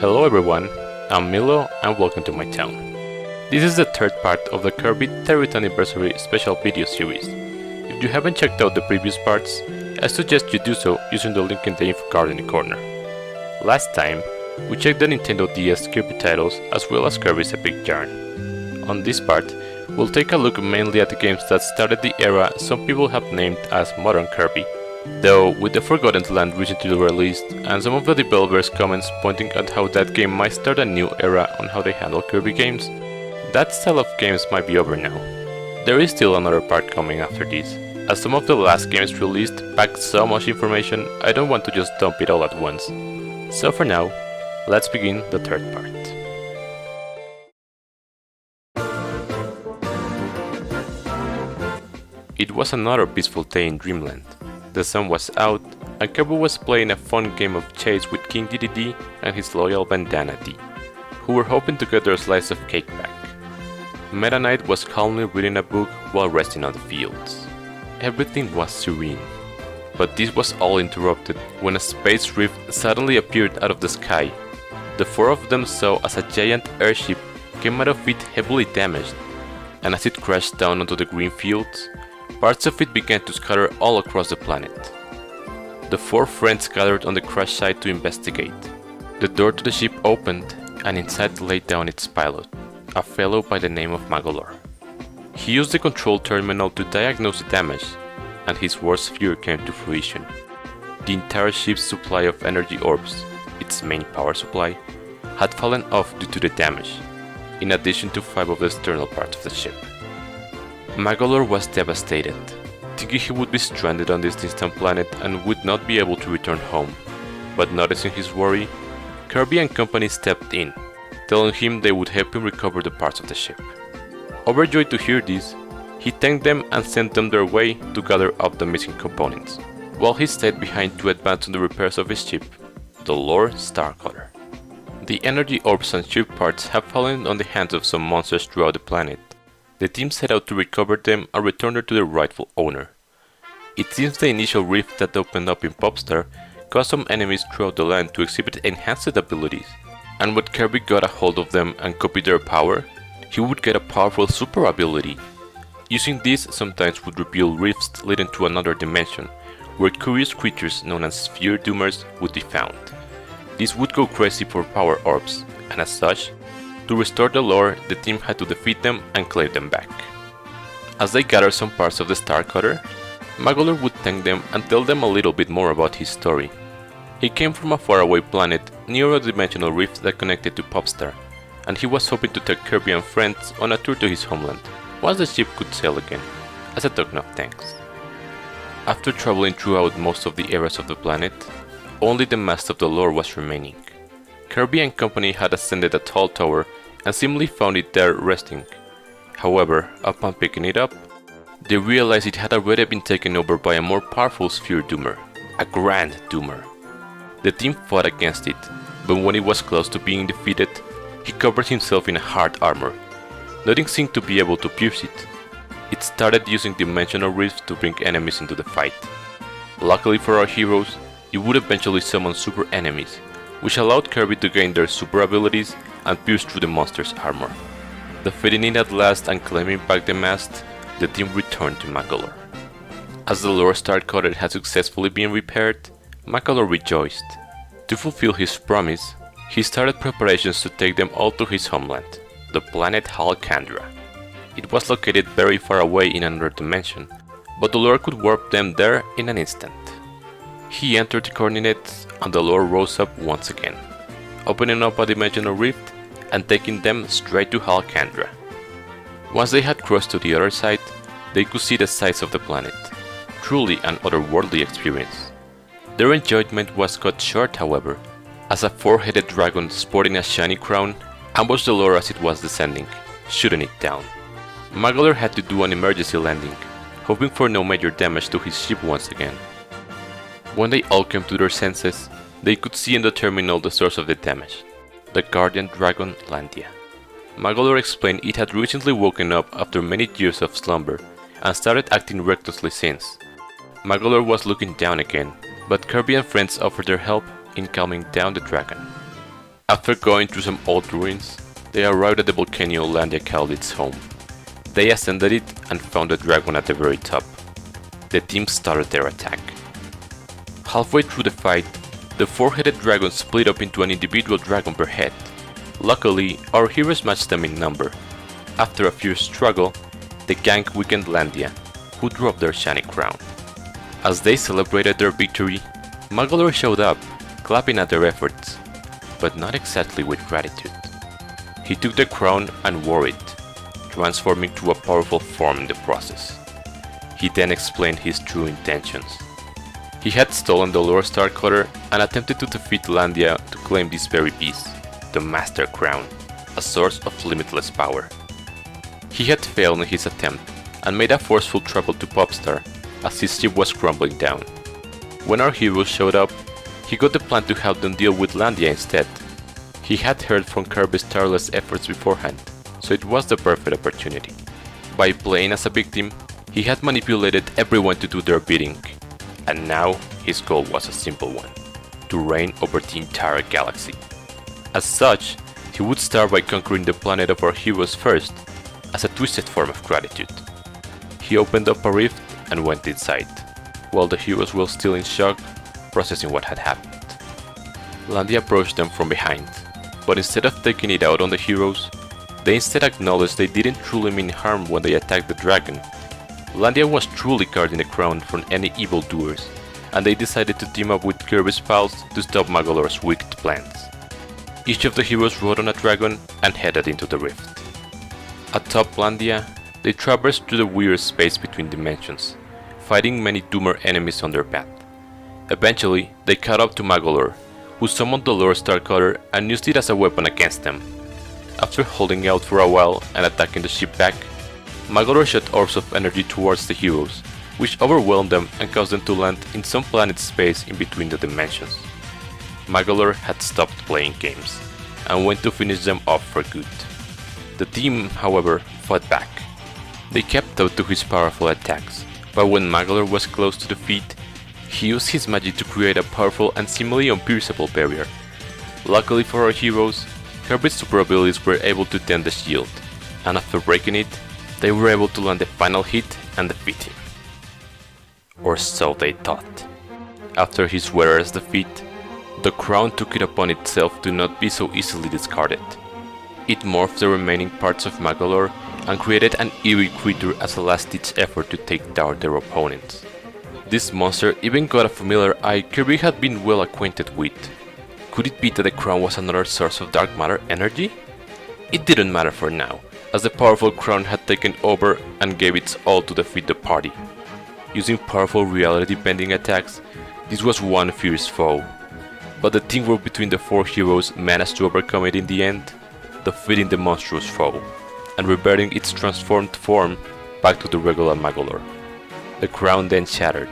Hello everyone, I'm Milo and welcome to my town. This is the third part of the Kirby 30th Anniversary special video series. If you haven't checked out the previous parts, I suggest you do so using the link in the info card in the corner. Last time, we checked the Nintendo DS Kirby Titles as well as Kirby's Epic Yarn. On this part, we'll take a look mainly at the games that started the era some people have named as Modern Kirby. Though, with the Forgotten Land recently released, and some of the developers' comments pointing at how that game might start a new era on how they handle Kirby games, that style of games might be over now. There is still another part coming after this, as some of the last games released packed so much information I don't want to just dump it all at once. So for now, let's begin the third part. It was another peaceful day in Dreamland. The sun was out, and Kirby was playing a fun game of chase with King Dedede and his loyal Bandana D, who were hoping to get their slice of cake back. Meta Knight was calmly reading a book while resting on the fields. Everything was serene. But this was all interrupted when a space rift suddenly appeared out of the sky. The four of them saw as a giant airship came out of it heavily damaged, and as it crashed down onto the green fields, parts of it began to scatter all across the planet. The four friends gathered on the crash site to investigate. The door to the ship opened, and inside lay down its pilot, a fellow by the name of Magolor. He used the control terminal to diagnose the damage, and his worst fear came to fruition. The entire ship's supply of energy orbs, its main power supply, had fallen off due to the damage, in addition to 5 of the external parts of the ship. Magolor was devastated, thinking he would be stranded on this distant planet and would not be able to return home. But noticing his worry, Kirby and company stepped in, telling him they would help him recover the parts of the ship. Overjoyed to hear this, he thanked them and sent them their way to gather up the missing components, while he stayed behind to advance on the repairs of his ship, the Lord Starcutter. The energy orbs and ship parts have fallen on the hands of some monsters throughout the planet. The team set out to recover them and return them to their rightful owner. It seems the initial rift that opened up in Popstar caused some enemies throughout the land to exhibit enhanced abilities, and when Kirby got a hold of them and copied their power, he would get a powerful super ability. Using this sometimes would reveal rifts leading to another dimension, where curious creatures known as Sphere Doomers would be found. These would go crazy for power orbs, and as such, to restore the lore, the team had to defeat them and claim them back. As they gathered some parts of the Starcutter, Magolor would thank them and tell them a little bit more about his story. He came from a faraway planet near a dimensional rift that connected to Popstar, and he was hoping to take Kirby and friends on a tour to his homeland, once the ship could sail again, as a token of thanks. After traveling throughout most of the areas of the planet, only the mast of the lore was remaining. Kirby and company had ascended a tall tower and seemingly found it there resting. However, upon picking it up, they realized it had already been taken over by a more powerful Sphere Doomer, a Grand Doomer. The team fought against it, but when it was close to being defeated, he covered himself in a hard armor. Nothing seemed to be able to pierce it. It started using dimensional rifts to bring enemies into the fight. Luckily for our heroes, it would eventually summon super enemies, which allowed Kirby to gain their super abilities and pierce through the monster's armor. Defeating it at last and claiming back the mast, the team returned to Magolor. As the Lord Starcutter had successfully been repaired, Magolor rejoiced. To fulfill his promise, he started preparations to take them all to his homeland, the planet Halcandra. It was located very far away in another dimension, but the Lord could warp them there in an instant. He entered the coordinates and the Lord rose up once again, opening up a dimensional rift and taking them straight to Halcandra. Once they had crossed to the other side, they could see the size of the planet, truly an otherworldly experience. Their enjoyment was cut short, however, as a 4-headed dragon sporting a shiny crown ambushed the Lord as it was descending, shooting it down. Magolor had to do an emergency landing, hoping for no major damage to his ship once again. When they all came to their senses, they could see in the terminal the source of the damage, the guardian dragon Landia. Magolor explained it had recently woken up after many years of slumber and started acting recklessly since. Magolor was looking down again, but Kirby and friends offered their help in calming down the dragon. After going through some old ruins, they arrived at the volcano Landia called its home. They ascended it and found a dragon at the very top. The team started their attack. Halfway through the fight, the four-headed dragon split up into an individual dragon per head. Luckily, our heroes matched them in number. After a fierce struggle, the gang weakened Landia, who dropped their shiny crown. As they celebrated their victory, Magolor showed up, clapping at their efforts, but not exactly with gratitude. He took the crown and wore it, transforming to a powerful form in the process. He then explained his true intentions. He had stolen the Lore Star Cutter and attempted to defeat Landia to claim this very piece, the Master Crown, a source of limitless power. He had failed in his attempt and made a forceful trouble to Popstar as his ship was crumbling down. When our heroes showed up, he got the plan to help them deal with Landia instead. He had heard from Kirby's tireless efforts beforehand, so it was the perfect opportunity. By playing as a victim, he had manipulated everyone to do their bidding, and now his goal was a simple one: to reign over the entire galaxy. As such, he would start by conquering the planet of our heroes first, as a twisted form of gratitude. He opened up a rift and went inside, while the heroes were still in shock, processing what had happened. Landia approached them from behind, but instead of taking it out on the heroes, they instead acknowledged they didn't truly mean harm when they attacked the dragon. Landia was truly guarding the crown from any evildoers, and they decided to team up with Kirby's pals to stop Magolor's wicked plans. Each of the heroes rode on a dragon and headed into the rift. Atop Landia, they traversed through the weird space between dimensions, fighting many doomer enemies on their path. Eventually, they caught up to Magolor, who summoned the Lore Star Cutter and used it as a weapon against them. After holding out for a while and attacking the ship back, Magolor shot orbs of energy towards the heroes, which overwhelmed them and caused them to land in some planet's space in between the dimensions. Magolor had stopped playing games, and went to finish them off for good. The team, however, fought back. They kept out to his powerful attacks, but when Magolor was close to defeat, he used his magic to create a powerful and seemingly unpierceable barrier. Luckily for our heroes, Kirby's super abilities were able to dent the shield, and after breaking it, they were able to land the final hit and defeat him. Or so they thought. After his wearer's defeat, the crown took it upon itself to not be so easily discarded. It morphed the remaining parts of Magolor and created an eerie creature as a last-ditch effort to take down their opponents. This monster even got a familiar eye Kirby had been well acquainted with. Could it be that the crown was another source of dark matter energy? It didn't matter for now, as the powerful crown had taken over and gave its all to defeat the party. Using powerful reality-bending attacks, this was one fierce foe. But the teamwork between the four heroes managed to overcome it in the end, defeating the monstrous foe, and reverting its transformed form back to the regular Magolor. The crown then shattered,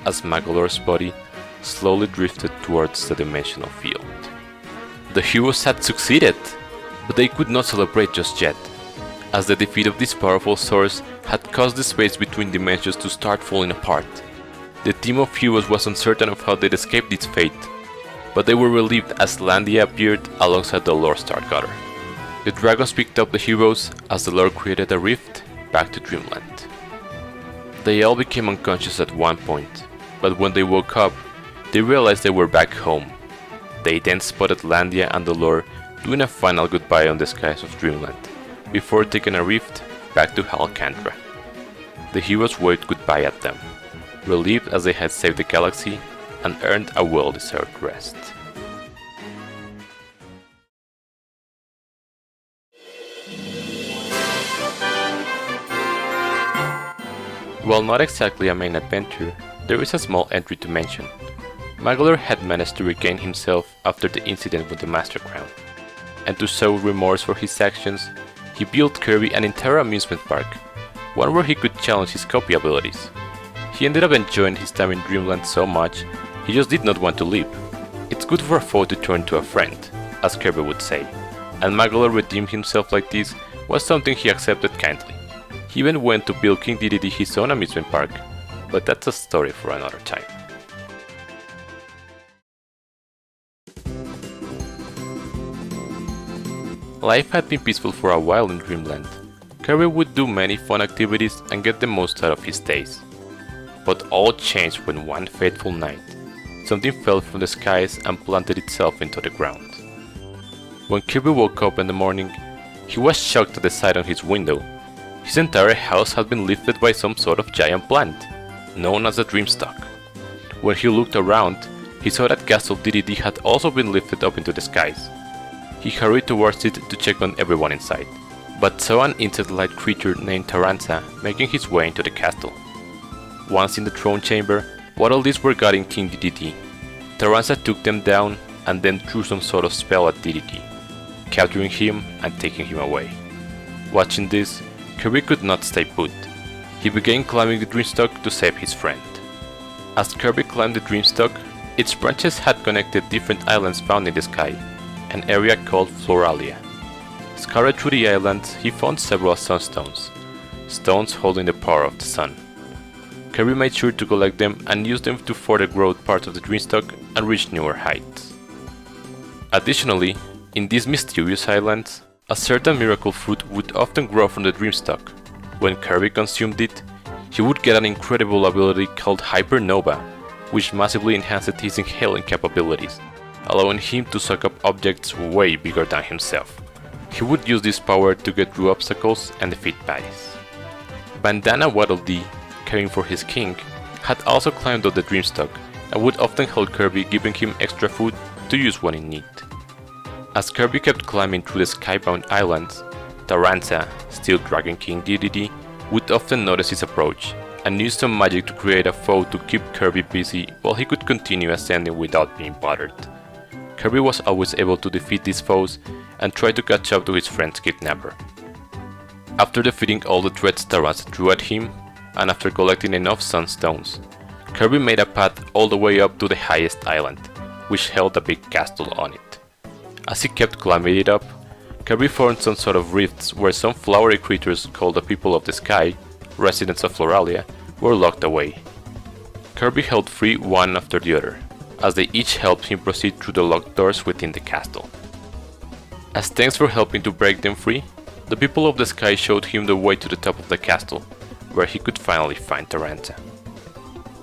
as Magolor's body slowly drifted towards the dimensional field. The heroes had succeeded, but they could not celebrate just yet, as the defeat of this powerful source had caused the space between dimensions to start falling apart. The team of heroes was uncertain of how they'd escape its fate, but they were relieved as Landia appeared alongside the Lore Star Cutter. The dragons picked up the heroes as the Lord created a rift back to Dreamland. They all became unconscious at one point, but when they woke up, they realized they were back home. They then spotted Landia and the Lord doing a final goodbye on the skies of Dreamland, before taking a rift back to Halcandra. The heroes waved goodbye at them, relieved as they had saved the galaxy and earned a well-deserved rest. While not exactly a main adventure, there is a small entry to mention. Magolor had managed to regain himself after the incident with the Master Crown, and to show remorse for his actions, he built Kirby an entire amusement park, one where he could challenge his copy abilities. He ended up enjoying his time in Dreamland so much, he just did not want to leave. It's good for a foe to turn to a friend, as Kirby would say, and Magolor redeemed himself like this was something he accepted kindly. He even went to build King Dedede his own amusement park, but that's a story for another time. Life had been peaceful for a while in Dreamland. Kirby would do many fun activities and get the most out of his days. But all changed when one fateful night, something fell from the skies and planted itself into the ground. When Kirby woke up in the morning, he was shocked at the sight on his window. His entire house had been lifted by some sort of giant plant, known as the Dreamstock. When he looked around, he saw that Castle DDD had also been lifted up into the skies. He hurried towards it to check on everyone inside, but saw an insect-like creature named Taranza making his way into the castle. Once in the throne chamber, Waddle Dees were guarding King DDD. Taranza took them down and then threw some sort of spell at DDD, capturing him and taking him away. Watching this, Kirby could not stay put. He began climbing the Dreamstock to save his friend. As Kirby climbed the Dreamstock, its branches had connected different islands found in the sky, an area called Floralia. Scattered through the islands, he found several sunstones, stones holding the power of the sun. Kirby made sure to collect them and use them to further grow parts of the Dreamstock and reach newer heights. Additionally, in these mysterious islands, a certain miracle fruit would often grow from the Dreamstock. When Kirby consumed it, he would get an incredible ability called Hypernova, which massively enhanced his inhaling capabilities, allowing him to suck up objects way bigger than himself. He would use this power to get through obstacles and defeat baddies. Bandana Waddle Dee, caring for his king, had also climbed up the Dreamstock and would often help Kirby, giving him extra food to use when in need. As Kirby kept climbing through the skybound islands, Taranza, still dragging King DDD, would often notice his approach and use some magic to create a foe to keep Kirby busy while he could continue ascending without being bothered. Kirby was always able to defeat these foes and try to catch up to his friend's kidnapper. After defeating all the threats Taranza threw at him, and after collecting enough sunstones, Kirby made a path all the way up to the highest island, which held a big castle on it. As he kept climbing it up, Kirby found some sort of rifts where some flowery creatures called the People of the Sky, residents of Floralia, were locked away. Kirby helped free one after the other, as they each helped him proceed through the locked doors within the castle. As thanks for helping to break them free, the People of the Sky showed him the way to the top of the castle, where he could finally find Taranza.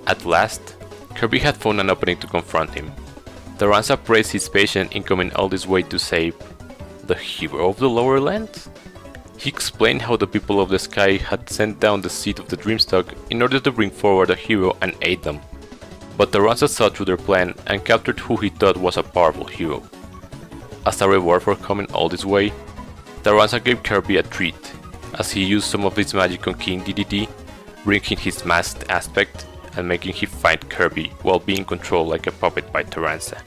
At last, Kirby had found an opening to confront him. Taranza praised his patience in coming all this way to save the hero of the lower lands? He explained how the People of the Sky had sent down the seed of the Dreamstock in order to bring forward a hero and aid them. But Taranza saw through their plan and captured who he thought was a powerful hero. As a reward for coming all this way, Taranza gave Kirby a treat, as he used some of his magic on King DDD, bringing his masked aspect and making him fight Kirby while being controlled like a puppet by Taranza.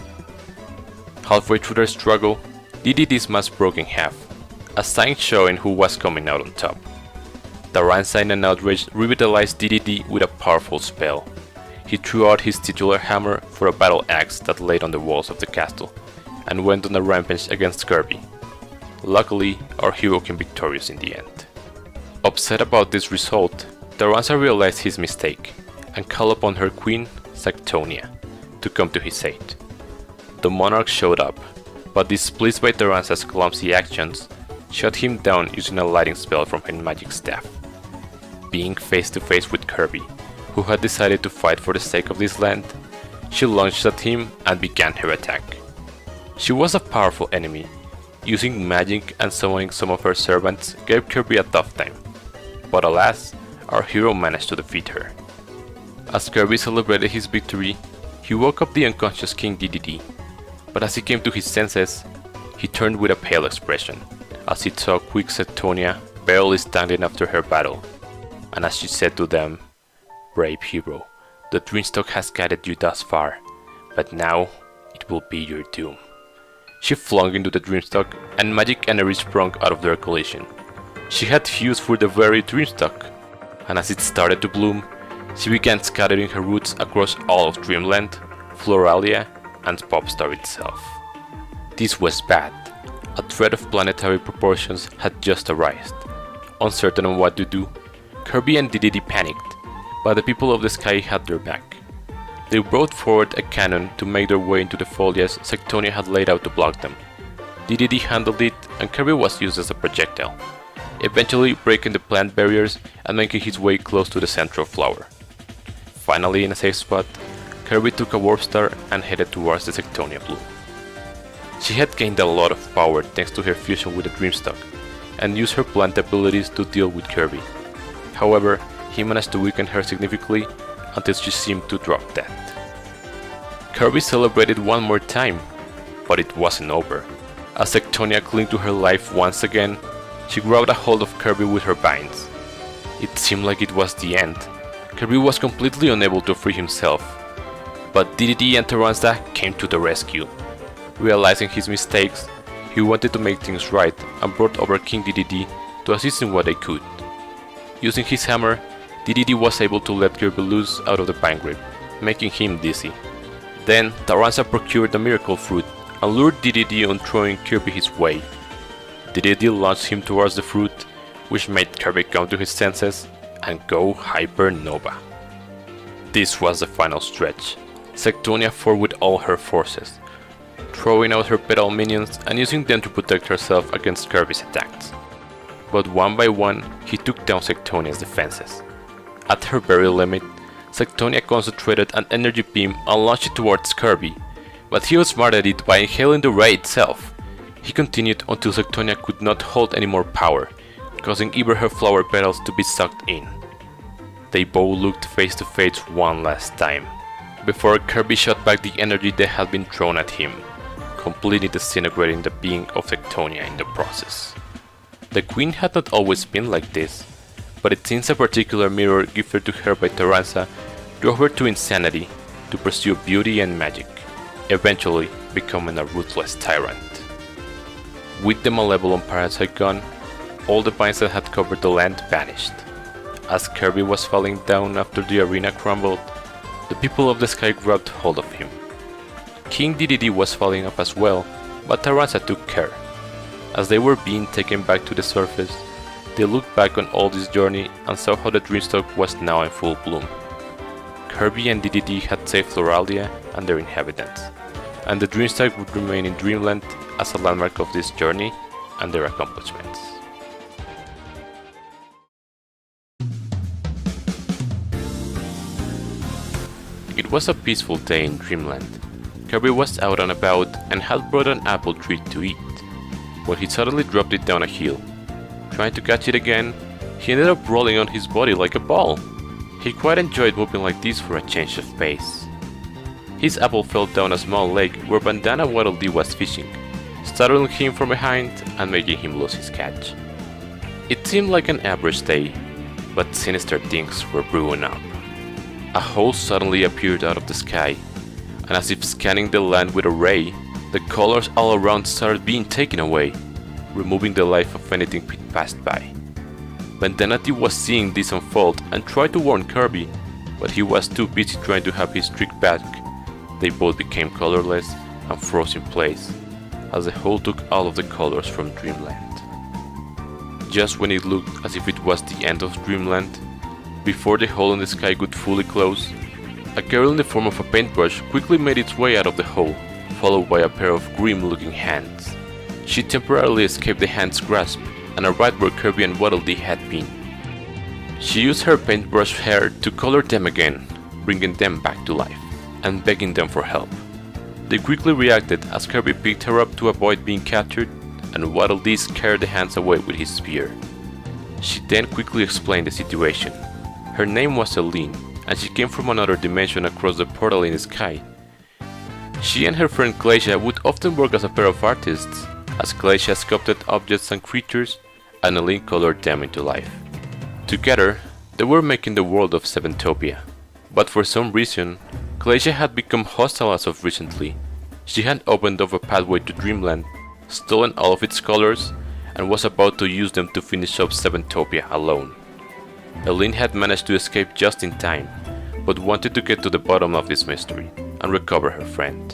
Halfway through their struggle, DDD's mask broke in half, a sign showing who was coming out on top. Taranza in an outrage revitalized DDD with a powerful spell. He threw out his titular hammer for a battle axe that laid on the walls of the castle, and went on a rampage against Kirby. Luckily, our hero came victorious in the end. Upset about this result, Taranza realized his mistake, and called upon her queen, Sanctonia, to come to his aid. The monarch showed up, but displeased by Taranza's clumsy actions, shot him down using a lighting spell from her magic staff. Being face to face with Kirby, who had decided to fight for the sake of this land, she launched at him and began her attack. She was a powerful enemy. Using magic and summoning some of her servants gave Kirby a tough time, but alas, our hero managed to defeat her. As Kirby celebrated his victory, he woke up the unconscious King DDD, but as he came to his senses, he turned with a pale expression, as he saw quick Sanctonia barely standing after her battle, and as she said to them, "Brave hero, the Dreamstock has guided you thus far, but now it will be your doom." She flung into the Dreamstock, and magic energy sprung out of their collision. She had fused for the very Dreamstock, and as it started to bloom, she began scattering her roots across all of Dreamland, Floralia, and Popstar itself. This was bad. A threat of planetary proportions had just arisen. Uncertain on what to do, Kirby and DDD panicked, but the People of the Sky had their back. They brought forward a cannon to make their way into the foliage Sanctonia had laid out to block them. DDD handled it and Kirby was used as a projectile, eventually breaking the plant barriers and making his way close to the central flower. Finally, in a safe spot, Kirby took a warp star and headed towards the Sectonia Bloom. She had gained a lot of power thanks to her fusion with the Dreamstock, and used her plant abilities to deal with Kirby. However, he managed to weaken her significantly until she seemed to drop dead. Kirby celebrated one more time, but it wasn't over. As Sectonia clung to her life once again, she grabbed a hold of Kirby with her vines. It seemed like it was the end. Kirby was completely unable to free himself, but DDD and Taranza came to the rescue. Realizing his mistakes, he wanted to make things right and brought over King DDD to assist in what they could. Using his hammer, DDD was able to let Kirby loose out of the vine grip, making him dizzy. Then Taranza procured the miracle fruit and lured DDD on throwing Kirby his way. DDD launched him towards the fruit, which made Kirby come to his senses and go hypernova. This was the final stretch. Sectonia fought with all her forces, throwing out her petal minions and using them to protect herself against Kirby's attacks. But one by one, he took down Sectonia's defenses. At her very limit, Sectonia concentrated an energy beam and launched it towards Kirby, but he outsmarted it by inhaling the ray itself. He continued until Sectonia could not hold any more power, causing even her flower petals to be sucked in. They both looked face to face one last time, before Kirby shot back the energy that had been thrown at him, completely disintegrating the being of Sectonia in the process. The queen had not always been like this, but it seems a particular mirror gifted to her by Taranza drove her to insanity to pursue beauty and magic, eventually becoming a ruthless tyrant. With the malevolent parasite gone, all the vines that had covered the land vanished. As Kirby was falling down after the arena crumbled, the people of the sky grabbed hold of him. King DDD was falling up as well, but Taranza took care. As they were being taken back to the surface, they looked back on all this journey and saw how the Dreamstock was now in full bloom. Kirby and DDD had saved Floraldia and their inhabitants, and the Dreamstock would remain in Dreamland as a landmark of this journey and their accomplishments. It was a peaceful day in Dreamland. Kirby was out and about and had brought an apple tree to eat, when he suddenly dropped it down a hill. Trying to catch it again, he ended up rolling on his body like a ball. He quite enjoyed moving like this for a change of pace. His apple fell down a small lake where Bandana Waddle Dee was fishing, startling him from behind and making him lose his catch. It seemed like an average day, but sinister things were brewing up. A hole suddenly appeared out of the sky, and as if scanning the land with a ray, the colors all around started being taken away, removing the life of anything it passed by. Bandana Dee was seeing this unfold and tried to warn Kirby, but he was too busy trying to have his trick back. They both became colorless and froze in place, as the hole took all of the colors from Dreamland. Just when it looked as if it was the end of Dreamland, before the hole in the sky could fully close, a girl in the form of a paintbrush quickly made its way out of the hole, followed by a pair of grim-looking hands. She temporarily escaped the hand's grasp and arrived where Kirby and Waddle Dee had been. She used her paintbrush hair to color them again, bringing them back to life, and begging them for help. They quickly reacted as Kirby picked her up to avoid being captured, and Waddle Dee scared the hands away with his spear. She then quickly explained the situation. Her name was Celine, and she came from another dimension across the portal in the sky. She and her friend Glacia would often work as a pair of artists, as Glacia sculpted objects and creatures, and Celine colored them into life. Together, they were making the world of Seventopia. But for some reason, Glacia had become hostile as of recently. She had opened up a pathway to Dreamland, stolen all of its colors, and was about to use them to finish up Seventopia alone. Eileen had managed to escape just in time, but wanted to get to the bottom of this mystery and recover her friend.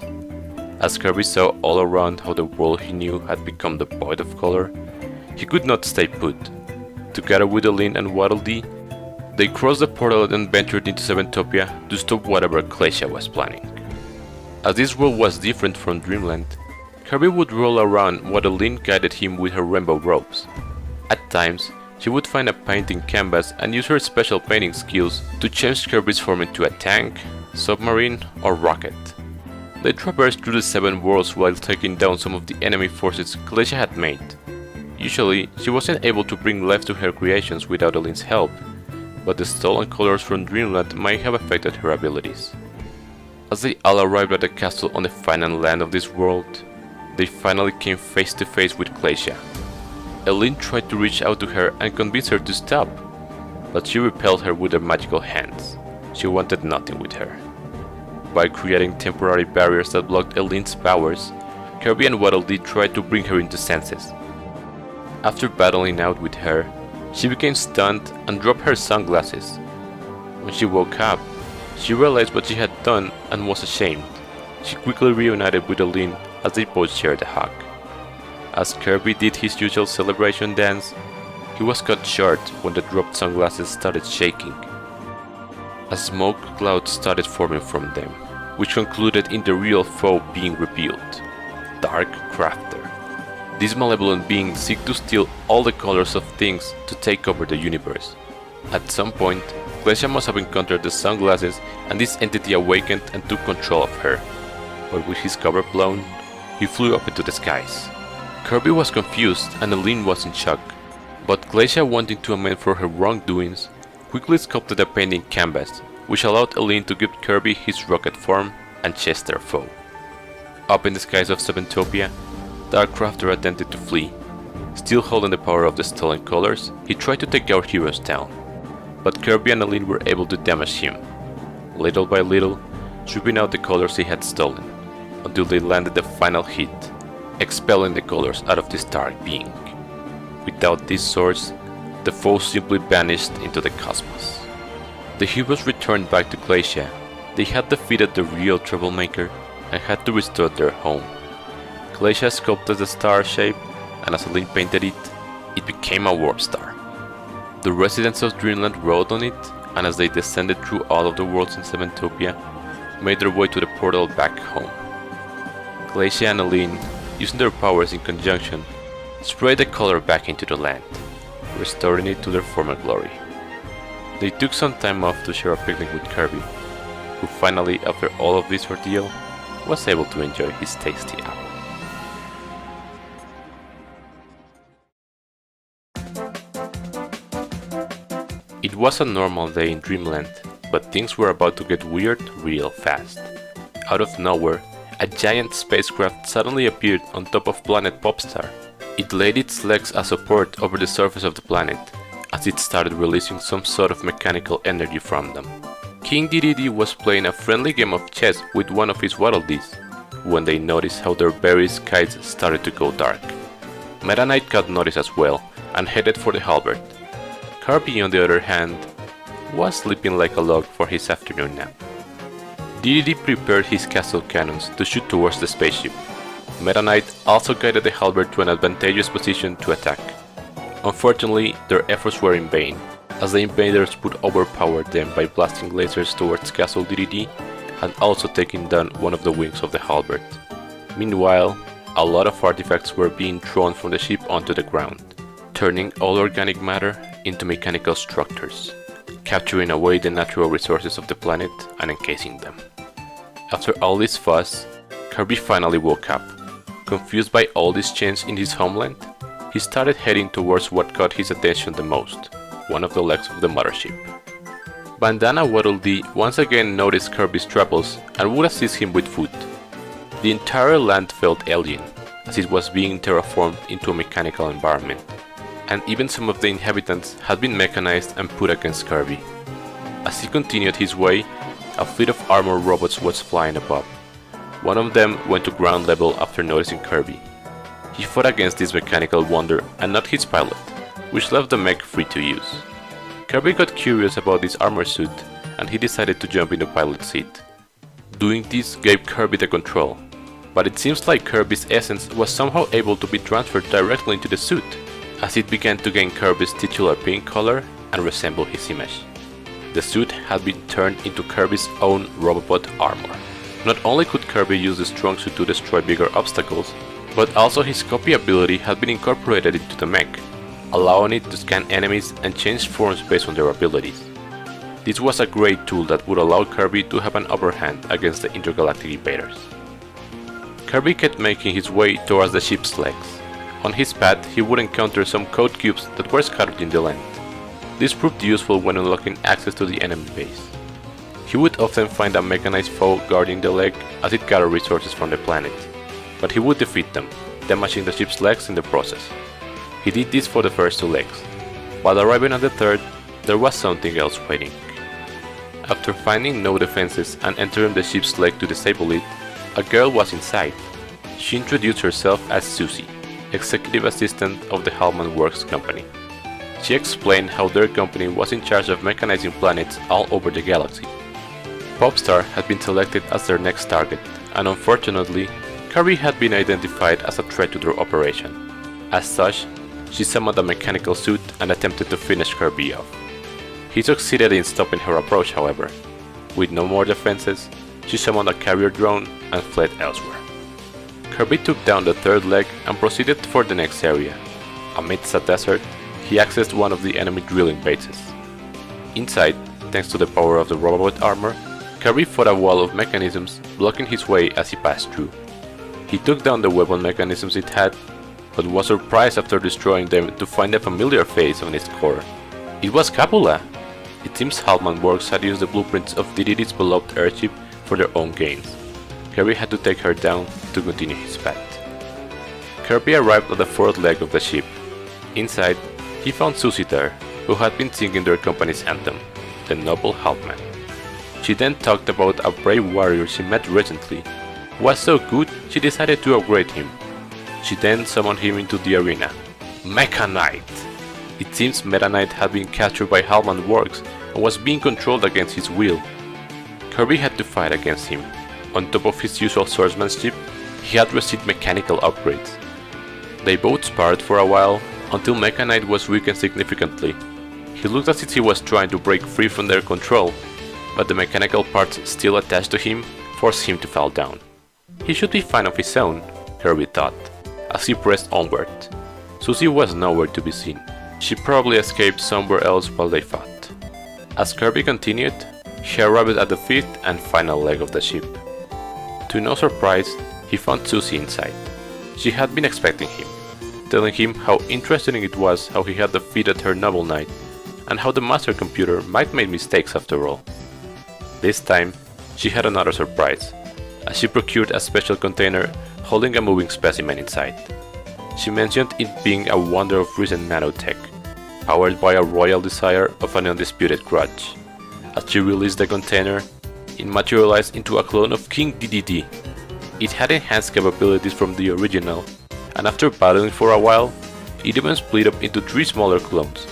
As Kirby saw all around how the world he knew had become devoid of color, he could not stay put. Together with Eileen and Waddle Dee, they crossed the portal and ventured into Seventopia to stop whatever Glacia was planning. As this world was different from Dreamland, Kirby would roll around while Lynn guided him with her rainbow ropes. At times, she would find a painting canvas and use her special painting skills to change Kirby's form into a tank, submarine, or rocket. They traversed through the 7 worlds while taking down some of the enemy forces Glacia had made. Usually, she wasn't able to bring life to her creations without Lynn's help, but the stolen colors from Dreamland might have affected her abilities. As they all arrived at the castle on the final land of this world, they finally came face to face with Glacia. Lynn tried to reach out to her and convince her to stop, but she repelled her with her magical hands. She wanted nothing with her. By creating temporary barriers that blocked Lynn's powers, Kirby and Waddle Dee tried to bring her into senses. After battling out with her, she became stunned and dropped her sunglasses. When she woke up, she realized what she had done and was ashamed. She quickly reunited with Lynn as they both shared a hug. As Kirby did his usual celebration dance, he was cut short when the dropped sunglasses started shaking. A smoke cloud started forming from them, which concluded in the real foe being revealed, Dark Crafter. This malevolent being seeks to steal all the colors of things to take over the universe. At some point, Glacia must have encountered the sunglasses and this entity awakened and took control of her. But with his cover blown, he flew up into the skies. Kirby was confused and Lynn was in shock, but Glacia, wanting to amend for her wrongdoings, quickly sculpted a painting canvas, which allowed Lynn to give Kirby his rocket form and chase their foe. Up in the skies of Seventopia, Dark Crafter attempted to flee. Still holding the power of the stolen colors, he tried to take our heroes down, but Kirby and Lynn were able to damage him, little by little, stripping out the colors he had stolen, until they landed the final hit, expelling the colors out of this dark being. Without this source, the foe simply vanished into the cosmos. The heroes returned back to Glacia. They had defeated the real troublemaker and had to restore their home. Glacia sculpted the star shape, and as Lynn painted it, it became a warp star. The residents of Dreamland rode on it, and as they descended through all of the worlds in Seventopia, made their way to the portal back home. Glacia and Lynn, using their powers in conjunction, sprayed the color back into the land, restoring it to their former glory. They took some time off to share a picnic with Kirby, who finally, after all of this ordeal, was able to enjoy his tasty apple. It was a normal day in Dreamland, but things were about to get weird real fast. Out of nowhere, a giant spacecraft suddenly appeared on top of planet Popstar. It laid its legs as support over the surface of the planet, as it started releasing some sort of mechanical energy from them. King Dedede was playing a friendly game of chess with one of his Waddle Dees, when they noticed how their berries kites started to go dark. Meta Knight got notice as well, and headed for the halberd. Kirby, on the other hand, was sleeping like a log for his afternoon nap. Dedede prepared his castle cannons to shoot towards the spaceship. Meta Knight also guided the halberd to an advantageous position to attack. Unfortunately, their efforts were in vain, as the invaders would overpower them by blasting lasers towards Castle Dedede and also taking down one of the wings of the halberd. Meanwhile, a lot of artifacts were being thrown from the ship onto the ground, turning all organic matter into mechanical structures, capturing away the natural resources of the planet and encasing them. After all this fuss, Kirby finally woke up. Confused by all this change in his homeland, he started heading towards what caught his attention the most, one of the legs of the mothership. Bandana Waddle Dee once again noticed Kirby's troubles and would assist him with food. The entire land felt alien, as it was being terraformed into a mechanical environment, and even some of the inhabitants had been mechanized and put against Kirby. As he continued his way, a fleet of armored robots was flying above. One of them went to ground level after noticing Kirby. He fought against this mechanical wonder and not his pilot, which left the mech free to use. Kirby got curious about this armor suit, and he decided to jump in the pilot's seat. Doing this gave Kirby the control, but it seems like Kirby's essence was somehow able to be transferred directly into the suit, as it began to gain Kirby's titular pink color and resemble his image. The suit had been turned into Kirby's own Robobot armor. Not only could Kirby use the strong suit to destroy bigger obstacles, but also his copy ability had been incorporated into the mech, allowing it to scan enemies and change forms based on their abilities. This was a great tool that would allow Kirby to have an upper hand against the intergalactic invaders. Kirby kept making his way towards the ship's legs. On his path, he would encounter some code cubes that were scattered in the land. This proved useful when unlocking access to the enemy base. He would often find a mechanized foe guarding the leg as it gathered resources from the planet, but he would defeat them, damaging the ship's legs in the process. He did this for the first 2 legs. While arriving at the third, there was something else waiting. After finding no defenses and entering the ship's leg to disable it, a girl was inside. She introduced herself as Susie, executive assistant of the Hallman Works company. She explained how their company was in charge of mechanizing planets all over the galaxy. Popstar had been selected as their next target, and unfortunately, Kirby had been identified as a threat to their operation. As such, she summoned a mechanical suit and attempted to finish Kirby off. He succeeded in stopping her approach, however. With no more defenses, she summoned a carrier drone and fled elsewhere. Kirby took down the third leg and proceeded for the next area. Amidst a desert, he accessed one of the enemy drilling bases. Inside, thanks to the power of the Robobot armor, Kirby fought a wall of mechanisms blocking his way as he passed through. He took down the weapon mechanisms it had, but was surprised after destroying them to find a familiar face on its core. It was Capula! It seems Hallman Works had used the blueprints of DDD's beloved airship for their own gains. Kirby had to take her down to continue his path. Kirby arrived at the fourth leg of the ship. Inside, he found Susie there, who had been singing their company's anthem, the Noble Hallman. She then talked about a brave warrior she met recently, who was so good she decided to upgrade him. She then summoned him into the arena. Mecha Knight! It seems Meta Knight had been captured by Hallman Works and was being controlled against his will. Kirby had to fight against him. On top of his usual swordsmanship, he had received mechanical upgrades. They both sparred for a while until Mecha Knight was weakened significantly. He looked as if he was trying to break free from their control, but the mechanical parts still attached to him forced him to fall down. He should be fine of his own, Kirby thought, as he pressed onward. Susie was nowhere to be seen. She probably escaped somewhere else while they fought. As Kirby continued, he arrived at the fifth and final leg of the ship. To no surprise, he found Susie inside. She had been expecting him, telling him how interesting it was how he had defeated her noble knight, and how the master computer might make mistakes after all. This time, she had another surprise, as she procured a special container holding a moving specimen inside. She mentioned it being a wonder of recent nanotech, powered by a royal desire of an undisputed grudge. As she released the container, it materialized into a clone of King DDD. It had enhanced capabilities from the original, and after battling for a while, it even split up into 3 smaller clones,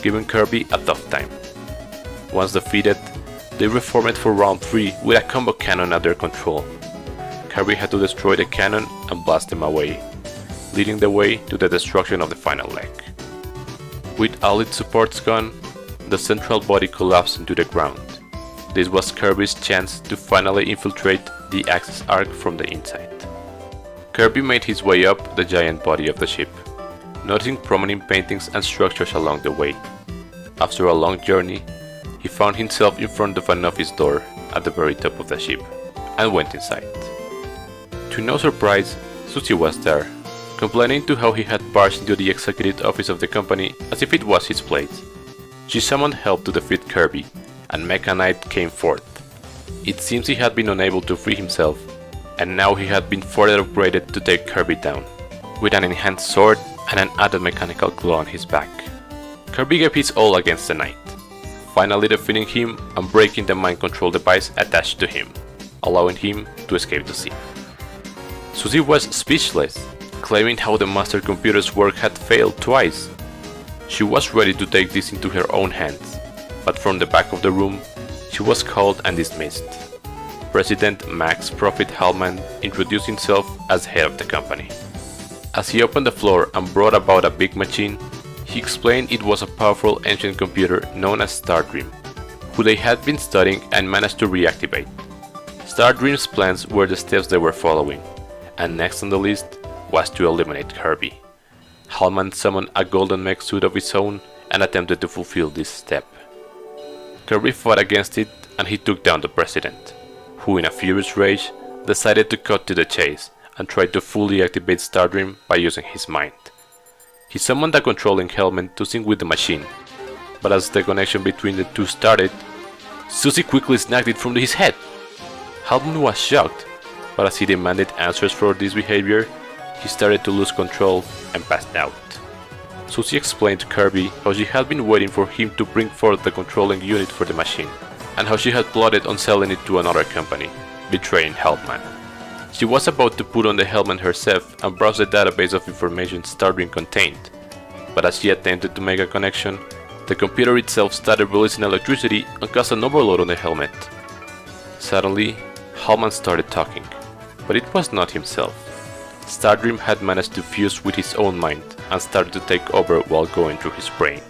giving Kirby a tough time. Once defeated, they reformed for round 3 with a combo cannon at their control. Kirby had to destroy the cannon and blast them away, leading the way to the destruction of the final leg. With all its supports gone, the central body collapsed into the ground. This was Kirby's chance to finally infiltrate the access arc from the inside. Kirby made his way up the giant body of the ship, noticing prominent paintings and structures along the way. After a long journey, he found himself in front of an office door at the very top of the ship, and went inside. To no surprise, Susie was there, complaining to how he had barged into the executive office of the company as if it was his place. She summoned help to defeat Kirby, and Mecha Knight came forth. It seems he had been unable to free himself, and now he had been further upgraded to take Kirby down, with an enhanced sword and an added mechanical claw on his back. Kirby gave his all against the knight, finally defeating him and breaking the mind control device attached to him, allowing him to escape the sea. Susie was speechless, claiming how the master computer's work had failed twice. She was ready to take this into her own hands, but from the back of the room, she was called and dismissed. President Max Profit Hallman introduced himself as head of the company. As he opened the floor and brought about a big machine, he explained it was a powerful ancient computer known as Stardream, who they had been studying and managed to reactivate. Stardream's plans were the steps they were following, and next on the list was to eliminate Kirby. Hellman summoned a golden mech suit of his own and attempted to fulfill this step. Kirby fought against it and he took down the president, who in a furious rage decided to cut to the chase and tried to fully activate Stardream by using his mind. He summoned a controlling helmet to sync with the machine, but as the connection between the two started, Susie quickly snagged it from his head. Hellman was shocked, but as he demanded answers for this behavior, he started to lose control and passed out. Susie explained to Kirby how she had been waiting for him to bring forth the controlling unit for the machine, and how she had plotted on selling it to another company, betraying Hellman. She was about to put on the helmet herself and browse the database of information Stardream contained, but as she attempted to make a connection, the computer itself started releasing electricity and caused an overload on the helmet. Suddenly, Hellman started talking, but it was not himself. Stardream had managed to fuse with his own mind and started to take over while going through his brain.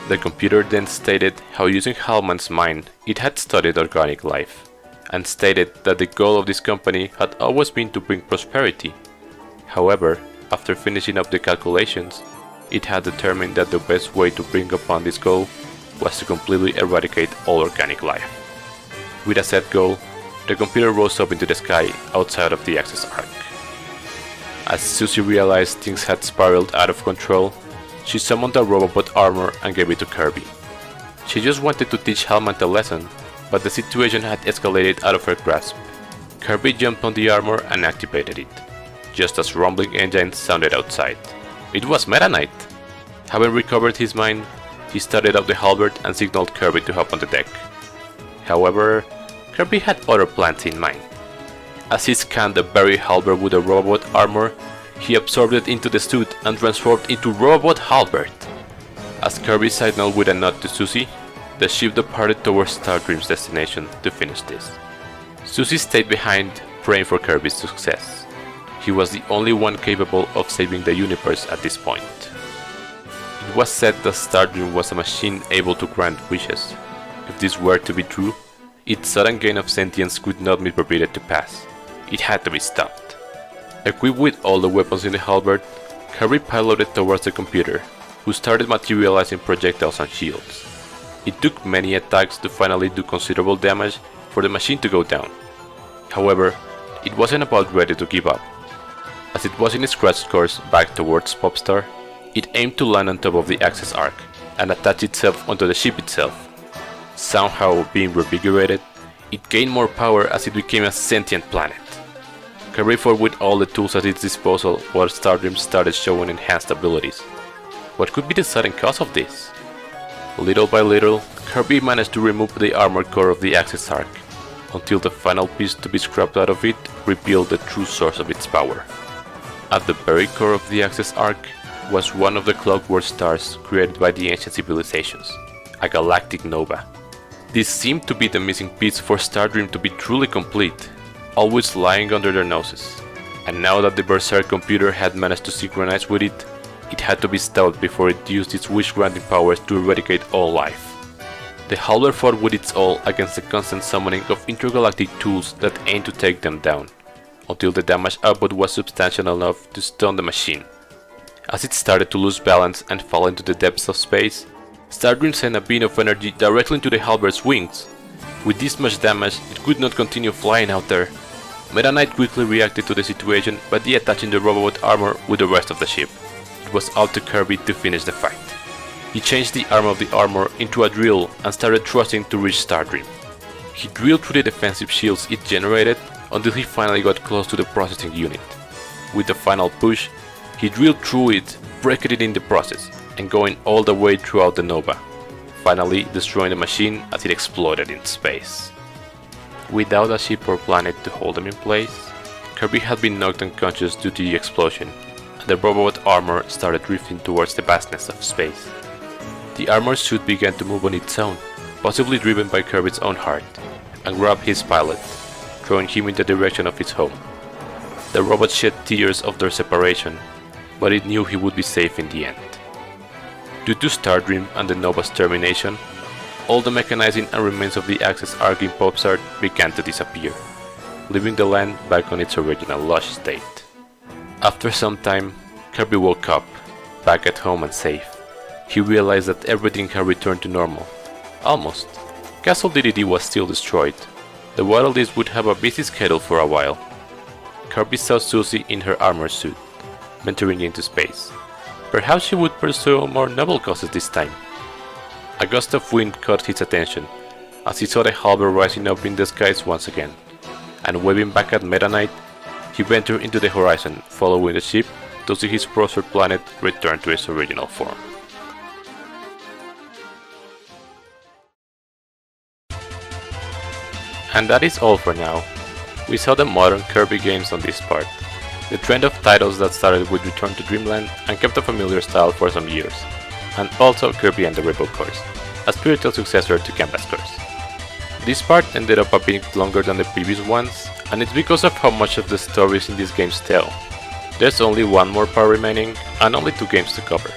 The computer then stated how using Hellman's mind it had studied organic life, and stated that the goal of this company had always been to bring prosperity. However, after finishing up the calculations, it had determined that the best way to bring upon this goal was to completely eradicate all organic life. With a set goal, the computer rose up into the sky outside of the access arc. As Susie realized things had spiraled out of control, she summoned a Robobot armor and gave it to Kirby. She just wanted to teach Hellman a lesson, but the situation had escalated out of her grasp. Kirby jumped on the armor and activated it, just as rumbling engines sounded outside. It was Meta Knight! Having recovered his mind, he started up the halberd and signaled Kirby to hop on the deck. However, Kirby had other plans in mind. As he scanned the very halberd with the Robobot armor, he absorbed it into the suit and transformed into Robobot Halberd. As Kirby signaled with a nod to Susie, the ship departed towards Stardream's destination to finish this. Susie stayed behind, praying for Kirby's success. He was the only one capable of saving the universe at this point. It was said that Stardream was a machine able to grant wishes. If this were to be true, its sudden gain of sentience could not be permitted to pass. It had to be stopped. Equipped with all the weapons in the halberd, Kirby piloted towards the computer, who started materializing projectiles and shields. It took many attacks to finally do considerable damage for the machine to go down. However, it wasn't about ready to give up. As it was in its crash course back towards Popstar, it aimed to land on top of the access arc and attach itself onto the ship itself. Somehow being revigorated, it gained more power as it became a sentient planet. Kirby fought with all the tools at its disposal while Stardream started showing enhanced abilities. What could be the sudden cause of this? Little by little, Kirby managed to remove the armored core of the access arc, until the final piece to be scrapped out of it revealed the true source of its power. At the very core of the access arc was one of the clockwork stars created by the ancient civilizations, a galactic nova. This seemed to be the missing piece for Stardream to be truly complete, always lying under their noses. And now that the Berserk computer had managed to synchronize with it, it had to be stopped before it used its wish-granting powers to eradicate all life. The Halberd fought with its all against the constant summoning of intergalactic tools that aimed to take them down, until the damage output was substantial enough to stun the machine. As it started to lose balance and fall into the depths of space, Stardream sent a beam of energy directly into the Halberd's wings. With this much damage, it could not continue flying out there. Meta Knight quickly reacted to the situation by detaching the Robobot armor with the rest of the ship. It was up to Kirby to finish the fight. He changed the arm of the armor into a drill and started thrusting to reach Stardream. He drilled through the defensive shields it generated until he finally got close to the processing unit. With the final push, he drilled through it, breaking it in the process, and going all the way throughout the Nova, finally destroying the machine as it exploded in space. Without a ship or planet to hold them in place, Kirby had been knocked unconscious due to the explosion, and the Robobot armor started drifting towards the vastness of space. The armored suit began to move on its own, possibly driven by Kirby's own heart, and grabbed his pilot, throwing him in the direction of his home. The robot shed tears of their separation, but it knew he would be safe in the end. Due to Stardream and the Nova's termination, all the mechanizing and remains of the Access Arc in Popstar began to disappear, leaving the land back on its original lush state. After some time, Kirby woke up, back at home and safe. He realized that everything had returned to normal. Almost. Castle DDD was still destroyed. The Waddle Dees would have a busy schedule for a while. Kirby saw Susie in her armor suit, venturing into space. Perhaps she would pursue more noble causes this time. A gust of wind caught his attention, as he saw the halberd rising up in the skies once again, and waving back at Meta Knight, he ventured into the horizon, following the ship to see his prospered planet return to its original form. And that is all for now. We saw the modern Kirby games on this part, the trend of titles that started with Return to Dreamland and kept a familiar style for some years, and also Kirby and the Rainbow Course, a spiritual successor to Canvas Course. This part ended up a bit longer than the previous ones, and it's because of how much of the stories in these games tell. There's only one more part remaining, and only 2 games to cover,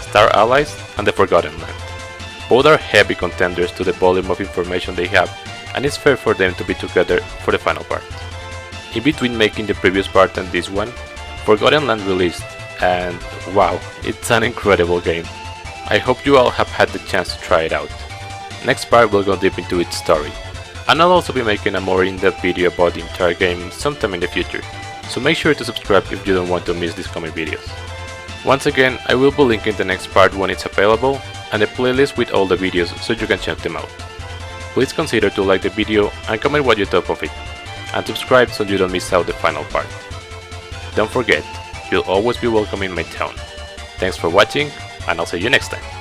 Star Allies and The Forgotten Land. Both are heavy contenders to the volume of information they have, and it's fair for them to be together for the final part. In between making the previous part and this one, Forgotten Land released, and wow, it's an incredible game. I hope you all have had the chance to try it out. Next part will go deep into its story, and I'll also be making a more in-depth video about the entire game sometime in the future, so make sure to subscribe if you don't want to miss these coming videos. Once again, I will be linking the next part when it's available, and a playlist with all the videos so you can check them out. Please consider to like the video and comment what you thought of it, and subscribe so you don't miss out the final part. Don't forget, you'll always be welcome in my town. Thanks for watching, and I'll see you next time.